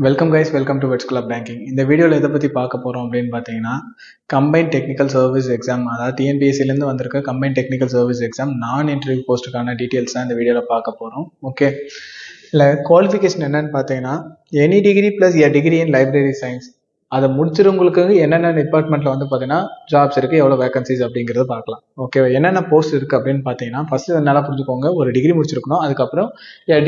Welcome guys, welcome to vets club banking. இந்த வீடியோவில் எதை பற்றி பார்க்க போகிறோம் அப்படின்னு பார்த்தீங்கன்னா, கம்பைன் டெக்னிக்கல் சர்வீஸ் எக்ஸாம், அதாவது டிஎன்பிஎஸ்சிலேருந்து வந்திருக்க கம்பைன் டெக்னிக்கல் சர்வீஸ் எக்ஸாம் நான் இன்டர்வியூ போஸ்ட்டுக்கான டீட்டெயில்ஸ் தான் இந்த வீடியோவில் பார்க்க போகிறோம். ஓகே, இல்லை குவாலிஃபிகேஷன் என்னன்னு பார்த்தீங்கன்னா, any degree plus a degree in library science. அதை முடிச்சிருவங்களுக்கு என்னென்ன டிபார்ட்மெண்ட்டில் வந்து பார்த்தீங்கன்னா ஜாப்ஸ் இருக்குது, எவ்வளோ வேகன்சிஸ் அப்படிங்கிறத பார்க்கலாம். ஓகே, என்னென்ன போஸ்ட் இருக்குது அப்படின்னு பார்த்தீங்கன்னா, ஃபஸ்ட்டு நல்லா புரிஞ்சுக்கோங்க. ஒரு டிகிரி முடிச்சிருக்கணும், அதுக்கப்புறம்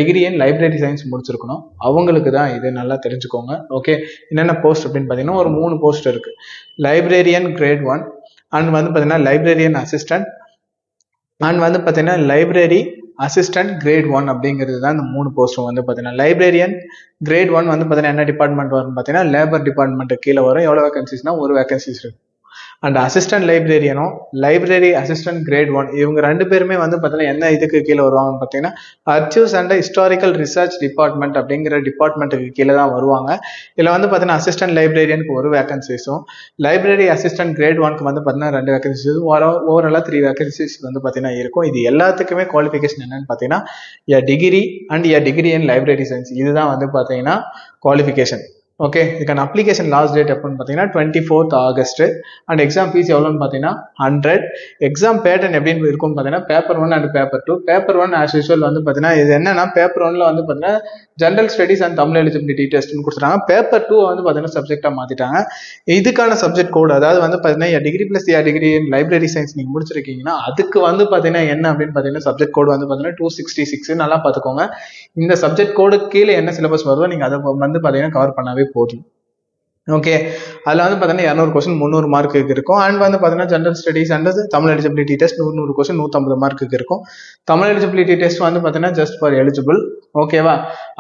டிகிரி இன் லைப்ரரி சயின்ஸ் முடிச்சிருக்கணும். அவங்களுக்கு தான் இது நல்லா தெரிஞ்சுக்கோங்க. ஓகே, என்னென்ன போஸ்ட் அப்படின்னு பார்த்தீங்கன்னா ஒரு 3 போஸ்ட் இருக்குது. லைப்ரரியன் கிரேட் 1 அண்ட் வந்து பார்த்தீங்கன்னா லைப்ரரியன் அசிஸ்டன்ட் அண்ட் வந்து பார்த்தீங்கன்னா லைப்ரரி அசிஸ்டன்ட் கிரேட் 1 அப்படிங்கிறது தான் இந்த 3 போஸ்ட்டும் வந்து பார்த்தீங்கன்னா. லைப்ரரியன் கிரேட் 1 வந்து பார்த்தீங்கன்னா என்ன டிபார்ட்மெண்ட் வரும்னு பார்த்தீங்கன்னா லேபர் டிபார்ட்மெண்ட் கீழே வரும். எவ்வளோ வேகன்சிஸ்னா ஒரு வேகன்சிஸ் இருக்கு. அண்ட் அசிஸ்டன்ட் லைப்ரரியனும் லைப்ரரி அசிஸ்டன்ட் கிரேட் 1 இவங்க 2 பேருமே வந்து பார்த்தீங்கன்னா என்ன இதுக்கு கீழே வருவாங்கன்னு பார்த்தீங்கன்னா அர்ச்சிவ்ஸ் அண்ட் ஹிஸ்டாரிக்கல் ரிசர்ச் டிபார்ட்மெண்ட் அப்படிங்கிற டிபார்ட்மெண்ட்டுக்கு கீழே தான் வருவாங்க. இதில் வந்து பார்த்தீங்கன்னா அசிஸ்டன்ட் லைப்ரரியனுக்கு ஒரு வேகன்சிஸும் லைப்ரரி அசிஸ்டன்ட் கிரேட் 1க்கு வந்து பார்த்தீங்கன்னா 2 வேகன்சிஸும் ஓவராலாக 3 வேகன்சிஸ் வந்து பார்த்தீங்கன்னா இருக்கும். இது எல்லாத்துக்குமே குவாலிஃபிகேஷன் என்னன்னு பார்த்தீங்கன்னா a degree and a degree in library science, இதுதான் வந்து பார்த்தீங்கன்னா குவாலிஃபிகேஷன். ஓகே, இதுக்கான அப்ளிகேஷன் லாஸ்ட் டேட் எப்போன்னு பார்த்தீங்கன்னா 24th August. And exam fees எவ்வளோன்னு பார்த்தீங்கன்னா 100. எக்ஸாம் பேட்டர்ன் எப்படின்னு இருக்கும்னு பார்த்தீங்கன்னா paper 1 and paper 2. Paper 1 as usual வந்து பார்த்தீங்கன்னா இது என்னன்னா பேப்பர் 1ல வந்து பார்த்தீங்கன்னா general studies and Tamil eligibility டெஸ்ட்னு கொடுத்துட்டாங்க. பேப்பர் 2 வந்து பார்த்தீங்கன்னா சப்ஜெக்டாக மாற்றிட்டாங்க. இதுக்கான சப்ஜெக்ட் கோடு அதாவது வந்து பார்த்தீங்கன்னா degree plus degree library science நீங்கள் முடிச்சிருக்கீங்கன்னா அதுக்கு வந்து பார்த்தீங்கன்னா என்ன அப்படின்னு பார்த்தீங்கன்னா சப்ஜெக்ட் கோடு வந்து பார்த்தீங்கன்னா 266. நல்லா பார்த்துக்கோங்க. இந்த சப்ஜெக்ட் கோடு கீழே என்ன சிலபஸ் வருதோ நீங்கள் அதை வந்து பார்த்தீங்கன்னா கவர் பண்ணாவே போதும். ஓகே, அதில் வந்து பார்த்தீங்கன்னா 200 கொஸ்டின் 300 மார்க்குக்கு இருக்கும். அண்ட் வந்து பார்த்தீங்கன்னா general studies and Tamil eligibility test 100 question 150 மார்க்குக்கு இருக்கும். தமிழ் எலிஜிபிலிட்டி டெஸ்ட் வந்து பார்த்தீங்கன்னா ஜஸ்ட் ஃபார் எலிஜிபிள். ஓகேவா,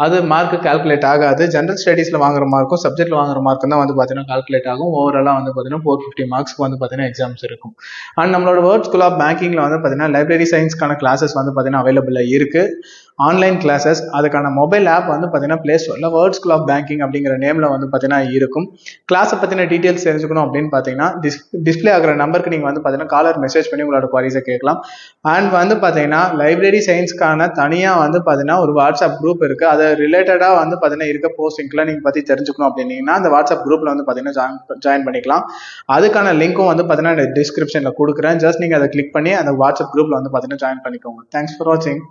அது மார்க்கு கால்குலேட் ஆகாது. ஜென்ரல் ஸ்டடீஸில் வாங்குற மார்க்கும் சப்ஜெக்ட்ல வாங்குற மார்க்கும் தான் வந்து பார்த்தீங்கன்னா கால்குலேட் ஆகும். ஓவராலாக வந்து பார்த்தீங்கன்னா 450 மார்க்ஸ்க்கு வந்து பார்த்தீங்கன்னா எக்ஸாம்ஸ் இருக்கும். அண்ட் நம்மளோட வேர்ட் ஸ்கூல் ஆஃப் பேங்கிங்கில் வந்து பார்த்தீங்கன்னா லைப்ரரி சயின்ஸ்க்கான கிளாஸஸ் வந்து பார்த்தீங்கன்னா அவைலபிளாக இருக்குது. ஆன்லைன் கிளாஸஸ், அதுக்கான மொபைல் ஆப் வந்து பார்த்தீங்கன்னா பிளே ஸ்டோரில் வேர்ட் ஸ்கூல் ஆஃப் பேங்கிங் அப்படிங்கிற நேமில் வந்து பார்த்தீங்கன்னா இருக்கும். கிளாஸை பற்றின டீட்டெயில்ஸ் தெரிஞ்சுக்கணும் அப்படின்னு பார்த்தீங்கன்னா டிஸ்பிளே ஆகிற நம்பருக்கு நீங்கள் வந்து பார்த்தீங்கன்னா காலர் மெசேஜ் பண்ணி உங்களோட குவாரிஸை கேட்கலாம். அண்ட் வந்து பார்த்தீங்கன்னா லைப்ரரி சயின்ஸ்க்கான தனியாக வந்து பார்த்தீங்கன்னா ஒரு வாட்ஸ்அப் குரூப் இருக்குது. அதை ரிலேட்டடாக வந்து பார்த்தீங்கன்னா இருக்க போஸ்டிங்லாம் நீங்கள் பற்றி தெரிஞ்சுக்கணும் அப்படின்னீங்கன்னா அந்த வாட்ஸ்அப் குரூப்பில் வந்து பார்த்தீங்கன்னா ஜாயின் பண்ணிக்கலாம். அதுக்கான லிங்க்கும் வந்து பார்த்தீங்கன்னா டிஸ்கிரிப்ஷனில் கொடுக்குறேன். ஜஸ்ட் நீங்கள் அதை கிளிக் பண்ணி அந்த வாட்ஸ்அப் குரூப்பில் வந்து பார்த்தீங்கன்னா ஜாயின் பண்ணிக்கோங்க. தேங்க்ஸ் ஃபார் வாட்சிங்.